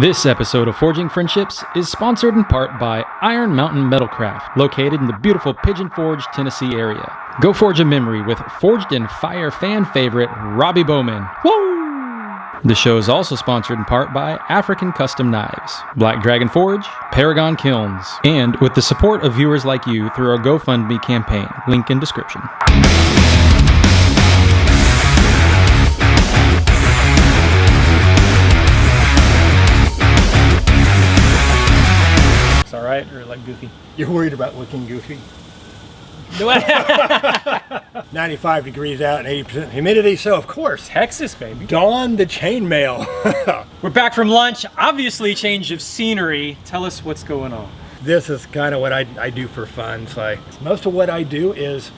This episode of Forging Friendships is sponsored in part by Iron Mountain Metalcraft, located in the beautiful Pigeon Forge, Tennessee area. Go forge a memory with Forged in Fire fan favorite Robbie Bowman. Woo! The show is also sponsored in part by African Custom Knives, Black Dragon Forge, Paragon Kilns, and with the support of viewers like you through our GoFundMe campaign, link in description. Right, or like goofy? You're worried about looking goofy? Do I? 95 degrees out and 80% humidity, so of course. Texas, baby. Don the chainmail. We're back from lunch. Obviously, change of scenery. Tell us what's going on. This is kind of what I do for fun. So most of what I do is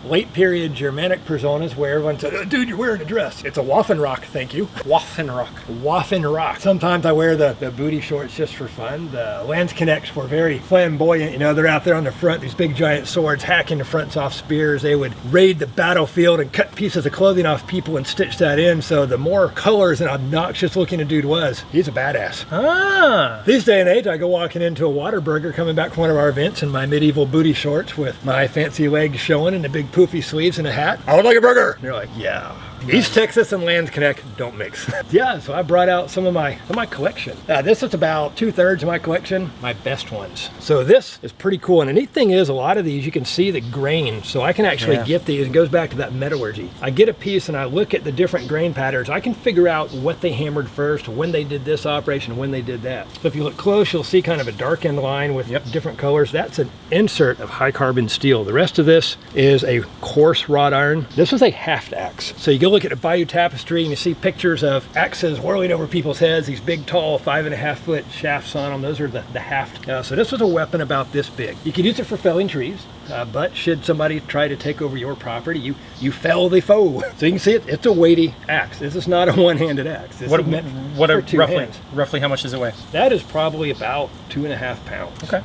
late period Germanic personas where everyone said, oh, dude, you're wearing a dress. It's a Waffenrock, thank you. Waffenrock. Waffenrock. Sometimes I wear the booty shorts just for fun. The Landsknechts were very flamboyant. You know, they're out there on the front, these big giant swords, hacking the fronts off spears. They would raid the battlefield and cut pieces of clothing off people and stitch that in. So the more colors and obnoxious looking a dude was, he's a badass. Ah. These day and age, I go walking into a Whataburger coming back from one of our events in my medieval booty shorts with my fancy legs showing and the big poofy sleeves and a hat. I would like a burger. And they're like, yeah. East Texas and Landsknecht don't mix. Yeah, so I brought out some of my collection. This is about 2/3 of my collection, my best ones. So this is pretty cool. And the neat thing is, a lot of these, you can see the grain. So I can actually get these. It goes back to that metallurgy. I get a piece and I look at the different grain patterns. I can figure out what they hammered first, when they did this operation, when they did that. So if you look close, you'll see kind of a darkened line with different colors. That's an insert of high carbon steel. The rest of this is a coarse wrought iron. This is a haft axe. So you go look at the Bayou Tapestry and you see pictures of axes whirling over people's heads, these big tall 5.5 foot shafts on them. Those are the haft. So this was a weapon about this big. You could use it for felling trees, but should somebody try to take over your property, you fell the foe. So you can see it's a weighty axe. This is not a one-handed axe. This is meant for two hands. Roughly how much does it weigh? That is probably about 2.5 pounds. Okay.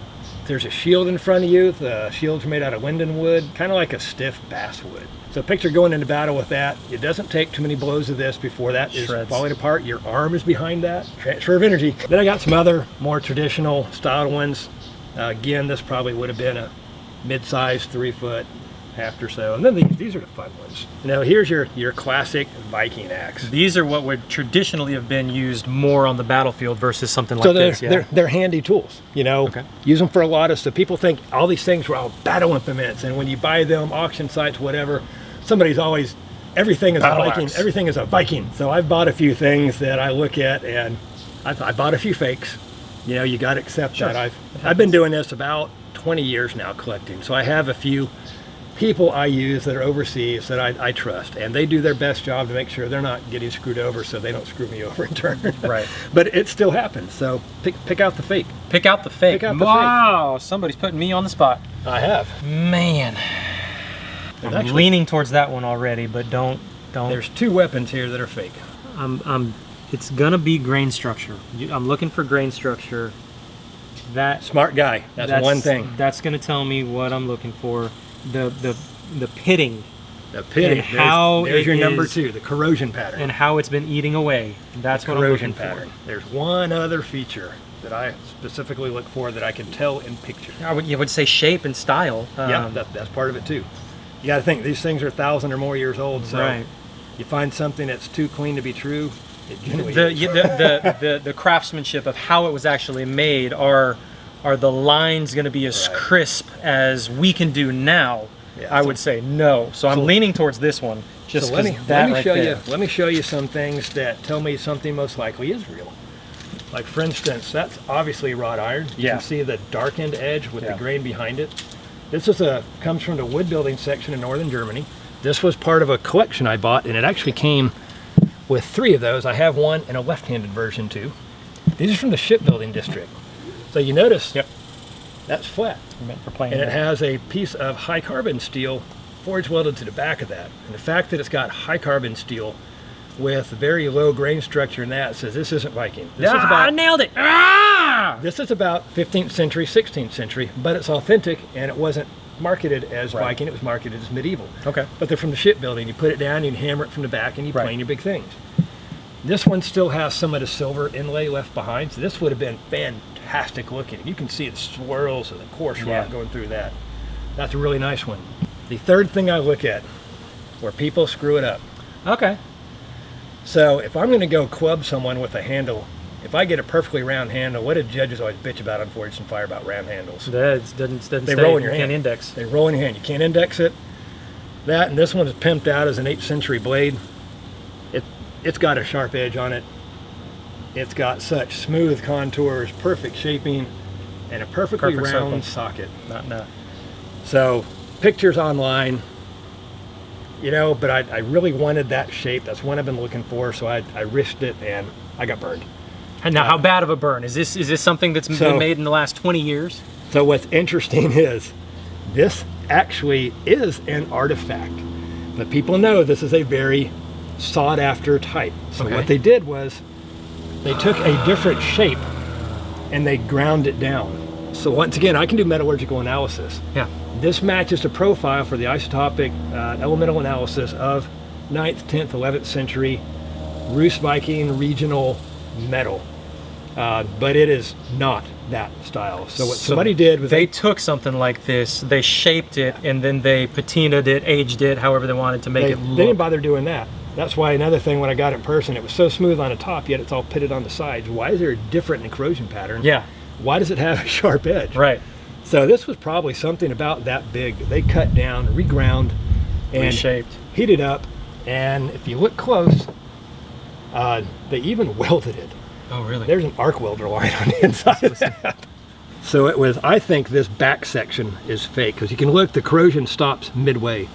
There's a shield in front of you. The shield's made out of linden wood, kind of like a stiff basswood. So picture going into battle with that. It doesn't take too many blows of this before that is falling apart. Your arm is behind that. Transfer of energy. Then I got some other more traditional style ones. Again, this probably would have been a mid-sized 3-foot haft or so. And then these are the fun ones. Now here's your classic Viking axe. These are what would traditionally have been used more on the battlefield versus something like this. They're handy tools, you know. Okay. Use them for a lot of stuff. People think all these things were all battle implements, and when you buy them, auction sites, whatever, somebody's always, everything is battle a Viking. Axe. Everything is a Viking. So I've bought a few things that I look at, and I bought a few fakes. You know, you got to accept that. I've been doing this about 20 years now, collecting. So I have a few people I use that are overseas that I trust, and they do their best job to make sure they're not getting screwed over so they don't screw me over in turn. Right. But it still happens, so pick out the fake. Pick out the fake. Wow, somebody's putting me on the spot. I have. Man. I'm leaning towards that one already, but don't. There's two weapons here that are fake. It's gonna be grain structure. I'm looking for grain structure. Smart guy. That's one thing. That's gonna tell me what I'm looking for. The pitting. The pitting. And how there's your number 2, the corrosion pattern. And how it's been eating away. That's what I'm looking for. There's one other feature that I specifically look for that I can tell in picture. You would say shape and style. Yeah, that's part of it too. You got to think these things are 1,000 or more years old, so you find something that's too clean to be true. The craftsmanship of how it was actually made are the lines going to be as crisp as we can do now? I would say no. So I'm leaning towards this one. Just let me show you some things that tell me something most likely is real. Like for instance, that's obviously wrought iron. You can see the darkened edge with the grain behind it. This comes from the wood building section in northern Germany. This was part of a collection I bought, and it actually came with 3 of those. I have one in a left-handed version too. These are from the shipbuilding district. So you notice that's flat. Meant for playing. And it has a piece of high carbon steel forge welded to the back of that. And the fact that it's got high carbon steel with very low grain structure in that says this isn't Viking. I nailed it. This is about 15th century, 16th century, but it's authentic, and it wasn't marketed as Viking, it was marketed as medieval. Okay. But they're from the shipbuilding. You put it down, you hammer it from the back, and you plane your big things. This one still has some of the silver inlay left behind, so this would have been fantastic looking. You can see the swirls of the coarse rock going through that. That's a really nice one. The third thing I look at, where people screw it up. Okay. So if I'm going to go club someone with a handle, if I get a perfectly round handle, what do judges always bitch about on Forged and Fire about round handles? That doesn't They stay. roll in your You hand. can't index. They roll in your hand. You can't index it. That, and this one is pimped out as an 8th century blade. It's got a sharp edge on it. It's got such smooth contours, perfect shaping, and a perfectly round socket. No. So pictures online, you know, but I really wanted that shape. That's one I've been looking for, so I risked it and I got burned. And now, how bad of a burn? Is this something that's been made in the last 20 years? So what's interesting is this actually is an artifact, but people know this is a very sought after type. So what they did was they took a different shape and they ground it down. So once again, I can do metallurgical analysis. Yeah. This matches the profile for the isotopic elemental analysis of 9th, 10th, 11th century Rus Viking regional metal. But it is not that style. So what somebody did was they took something like this, they shaped it, and then they patinaed it, aged it, however they wanted to make it look. They didn't bother doing that. That's why another thing, when I got it in person, it was so smooth on the top, yet it's all pitted on the sides. Why is there a different corrosion pattern? Yeah. Why does it have a sharp edge? Right. So this was probably something about that big that they cut down, reground, and Reshaped. heated up. And if you look close, they even welded it. Oh, really? There's an arc welder line on the inside of that. So it was, I think this back section is fake, because you can look, the corrosion stops midway.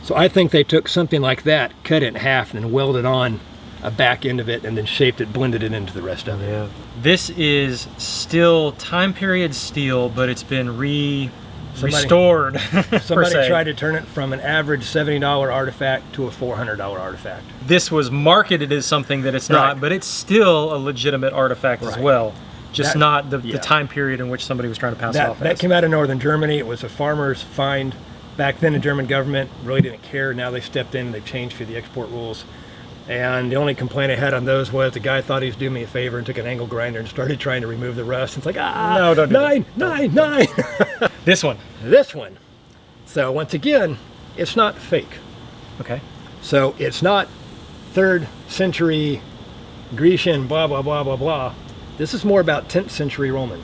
So I think they took something like that, cut it in half, and then welded on a back end of it, and then shaped it, blended it into the rest of it. Yeah. This is still time period steel, but it's been restored. Somebody tried to turn it from an average $70 artifact to a $400 artifact. This was marketed as something that it's not, but it's still a legitimate artifact as well. Just not the time period in which somebody was trying to pass it off as. That came out of northern Germany. It was a farmer's find. Back then the German government really didn't care. Now they stepped in and they've changed for the export rules. And the only complaint I had on those was the guy thought he was doing me a favor and took an angle grinder and started trying to remove the rust. It's like, no, don't do nine. This one. This one. So once again, it's not fake. Okay. So it's not 3rd century Grecian, blah, blah, blah, blah, blah. This is more about 10th century Roman.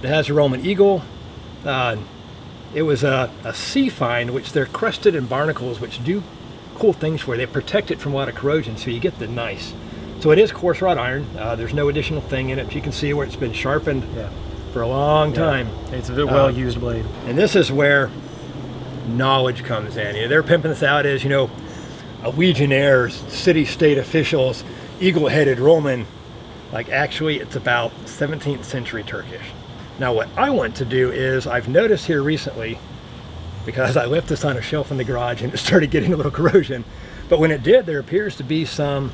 It has a Roman eagle. It was a sea find, which they're crusted in barnacles, which do cool things for you. They protect it from a lot of corrosion, so you get the nice. So it is coarse wrought iron. There's no additional thing in it. You can see where it's been sharpened for a long time. It's a well-used blade. And this is where knowledge comes in. You know, they're pimping this out as, you know, a legionnaires, city-state officials, eagle-headed Roman. Like, actually, it's about 17th century Turkish. Now, what I want to do is, I've noticed here recently, because I left this on a shelf in the garage and it started getting a little corrosion, but when it did, there appears to be some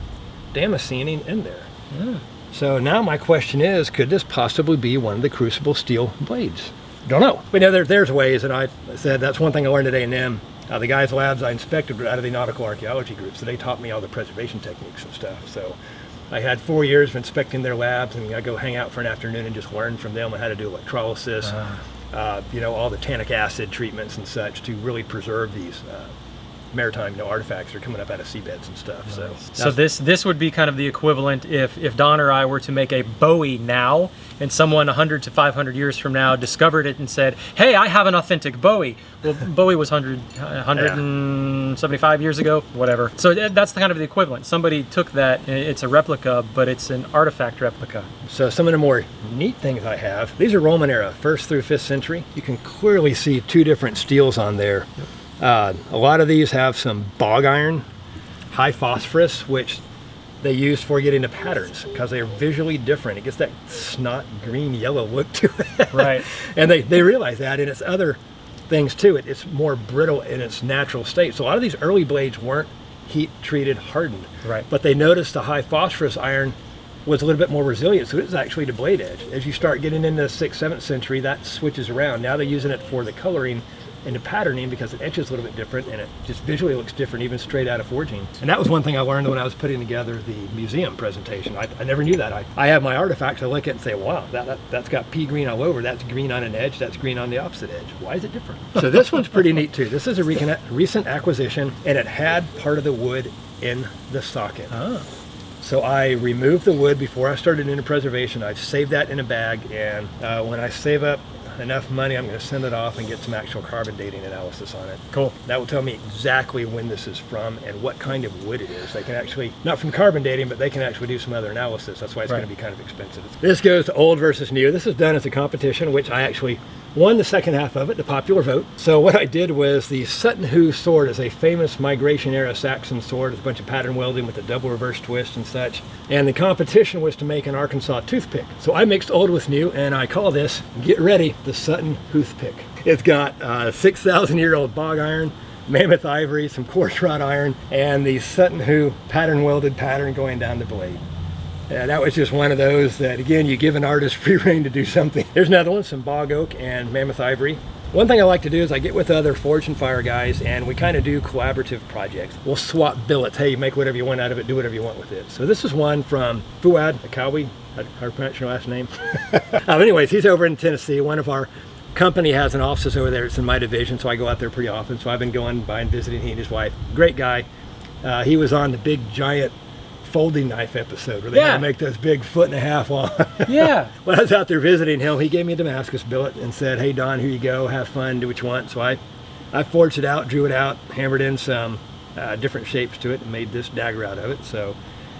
damascening in there. So now my question is, could this possibly be one of the crucible steel blades? Don't know. But you know, there's ways, and I said that's one thing I learned at A&M. The guys' labs I inspected were out of the nautical archaeology group, so they taught me all the preservation techniques and stuff. So I had 4 years of inspecting their labs, and I go hang out for an afternoon and just learn from them on how to do electrolysis, you know, all the tannic acid treatments and such to really preserve these maritime artifacts that are coming up out of seabeds and stuff. So this would be kind of the equivalent if Don or I were to make a Bowie now, and someone 100 to 500 years from now discovered it and said, hey, I have an authentic Bowie. Well, Bowie was 175 years ago, whatever. So that's kind of the equivalent. Somebody took that, it's a replica, but it's an artifact replica. So some of the more neat things I have, these are Roman era, 1st through 5th century. You can clearly see 2 different steels on there. A lot of these have some bog iron, high phosphorus, which they use for getting the patterns because they are visually different. It gets that snot green yellow look to it. Right. And they realize that, and it's other things too. It's more brittle in its natural state. So a lot of these early blades weren't heat treated, hardened. Right. But they noticed the high phosphorus iron was a little bit more resilient, so it was actually the blade edge. As you start getting into the 6th, 7th century, that switches around. Now they're using it for the coloring and the patterning, because it etches a little bit different and it just visually looks different even straight out of forging. And that was one thing I learned when I was putting together the museum presentation. I never knew that. I have my artifacts, I look at it and say, wow, that's got pea green all over, that's green on an edge, that's green on the opposite edge. Why is it different? So this one's pretty neat too. This is a recent acquisition, and it had part of the wood in the socket. Oh. So I removed the wood before I started into preservation. I've saved that in a bag, and when I save up enough money, I'm going to send it off and get some actual carbon dating analysis on it. Cool. That will tell me exactly when this is from and what kind of wood it is. They can actually, not from carbon dating, but they can actually do some other analysis. That's why it's going to be kind of expensive. This goes to old versus new. This is done as a competition, which I actually won the second half of it, the popular vote. So what I did was the Sutton Hoo sword is a famous migration era Saxon sword. It's a bunch of pattern welding with a double reverse twist and such. And the competition was to make an Arkansas toothpick. So I mixed old with new, and I call this, get ready, the Sutton toothpick. It's got 6,000-year-old bog iron, mammoth ivory, some coarse wrought iron, and the Sutton Hoo pattern welded pattern going down the blade. That was just one of those that, again, you give an artist free rein to do something. There's another one, some bog oak and mammoth ivory. One thing I like to do is I get with other Forge and Fire guys, and we kind of do collaborative projects. We'll swap billets. Hey, make whatever you want out of it, do whatever you want with it. So this is one from Fuad Akawi. How do you pronounce your last name? Anyways, he's over in Tennessee. One of our company has an office over there. It's in my division, so I go out there pretty often. So I've been going by and visiting he and his wife. Great guy. He was on the big giant folding knife episode where they had to make those big 1.5 long. Yeah. When I was out there visiting him, he gave me a Damascus billet and said, hey Don, here you go, have fun, do what you want. So I forged it out, drew it out, hammered in some different shapes to it, and made this dagger out of it. So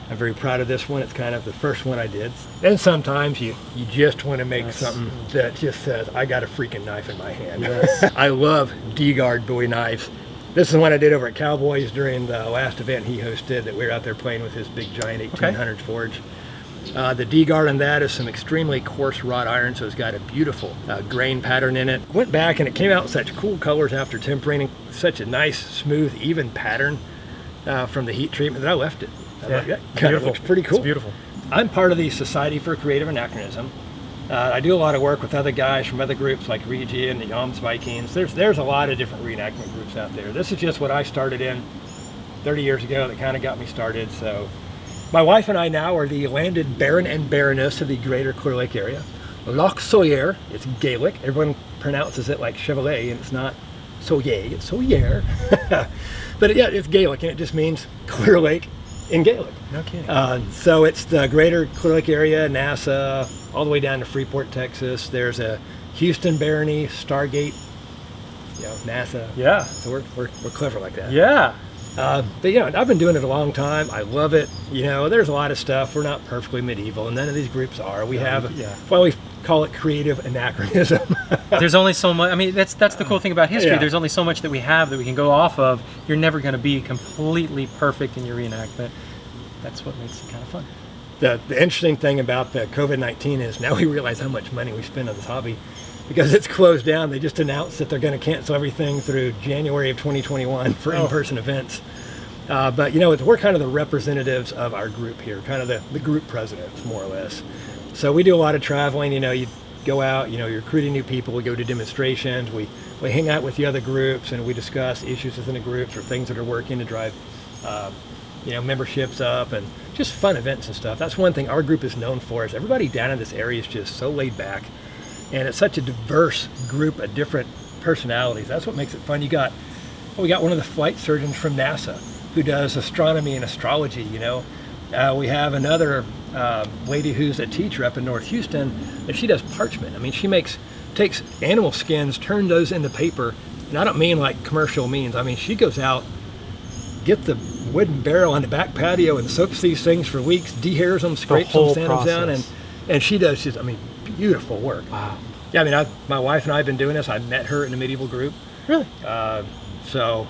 I'm very proud of this one. It's kind of the first one I did. And sometimes you just want to make something that just says, I got a freaking knife in my hand. Yes. I love D-guard Bowie knives. This is one I did over at Cowboys during the last event he hosted, that we were out there playing with his big giant 1800s forge. The D-guard on that is some extremely coarse wrought iron, so it's got a beautiful grain pattern in it. Went back and it came out in such cool colors after tempering, and such a nice, smooth, even pattern from the heat treatment that I left it. That kind of looks pretty cool. It's beautiful. I'm part of the Society for Creative Anachronism. I do a lot of work with other guys from other groups like Regia and the Yams Vikings. There's a lot of different reenactment groups out there. This is just what I started in 30 years ago that kind of got me started. So my wife and I now are the landed Baron and Baroness of the greater Clear Lake area. Loch Sawyer, it's Gaelic. Everyone pronounces it like Chevrolet, and it's not Sawyer, it's Sawyer. But yeah, it's Gaelic, and it just means Clear Lake in Gaelic. No kidding. So it's the greater Clear Lake area, NASA, all the way down to Freeport, Texas. There's a Houston Barony, Stargate, NASA. Yeah. So we're clever like that. Yeah. But I've been doing it a long time. I love it. There's a lot of stuff. We're not perfectly medieval, and none of these groups are. We well, we call it creative anachronism. There's only so much. I mean, that's the cool thing about history. Yeah. There's only so much that we have that we can go off of. You're never going to be completely perfect in your reenactment. That's what makes it kind of fun. The interesting thing about the COVID-19 is now we realize how much money we spend on this hobby because it's closed down. They just announced that they're going to cancel everything through January of 2021 for in-person events. But we're kind of the representatives of our group here, kind of the group presidents, more or less. So we do a lot of traveling. You go out, you're recruiting new people. We go to demonstrations. We hang out with the other groups, and we discuss issues within the groups or things that are working to drive memberships up, and just fun events and stuff. That's one thing our group is known for, is everybody down in this area is just so laid back, and it's such a diverse group of different personalities. That's what makes it fun. We got one of the flight surgeons from NASA who does astronomy and astrology. We have another lady who's a teacher up in North Houston, and she does parchment. I mean, she takes animal skins, turns those into paper, and I don't mean like commercial means. I mean, she goes out, gets the wooden barrel on the back patio and soaks these things for weeks, dehairs them, scrapes them, sands them down, and she does just, beautiful work. Wow. Yeah, my wife and I have been doing this. I met her in a medieval group. Really? So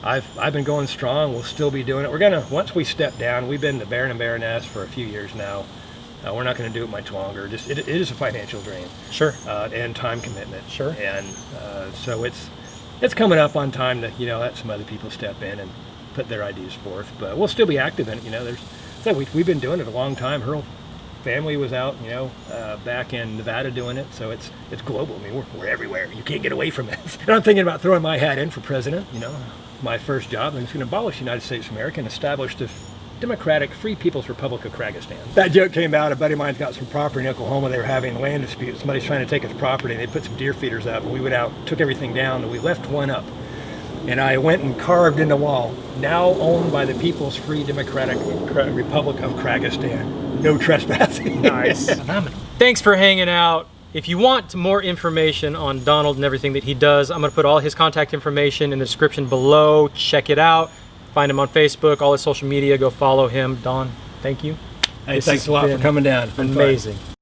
I've been going strong. We'll still be doing it. Once we step down, we've been the Baron and Baroness for a few years now. We're not going to do it much longer. Just it is a financial drain. Sure. And time commitment. Sure. And so it's coming up on time to let some other people step in and put their ideas forth. But we'll still be active in it. We've been doing it a long time. Hurl family was out, you know, back in Nevada doing it. So it's global. I mean, we're everywhere. You can't get away from it. And I'm thinking about throwing my hat in for president. You know, my first job. I'm just going to abolish the United States of America and establish the Democratic Free People's Republic of Kragaxe. That joke came out. A buddy of mine's got some property in Oklahoma. They were having a land dispute. Somebody's trying to take his property, and they put some deer feeders up. And we went out, took everything down, and we left one up. And I went and carved in the wall, now owned by the People's Free Democratic Republic of Kragaxe. No trespassing. Nice. Phenomenal. Thanks for hanging out. If you want more information on Donald and everything that he does, I'm going to put all his contact information in the description below. Check it out. Find him on Facebook, all his social media. Go follow him. Don, thank you. Hey, thanks a lot for coming down. It's been amazing. Fun.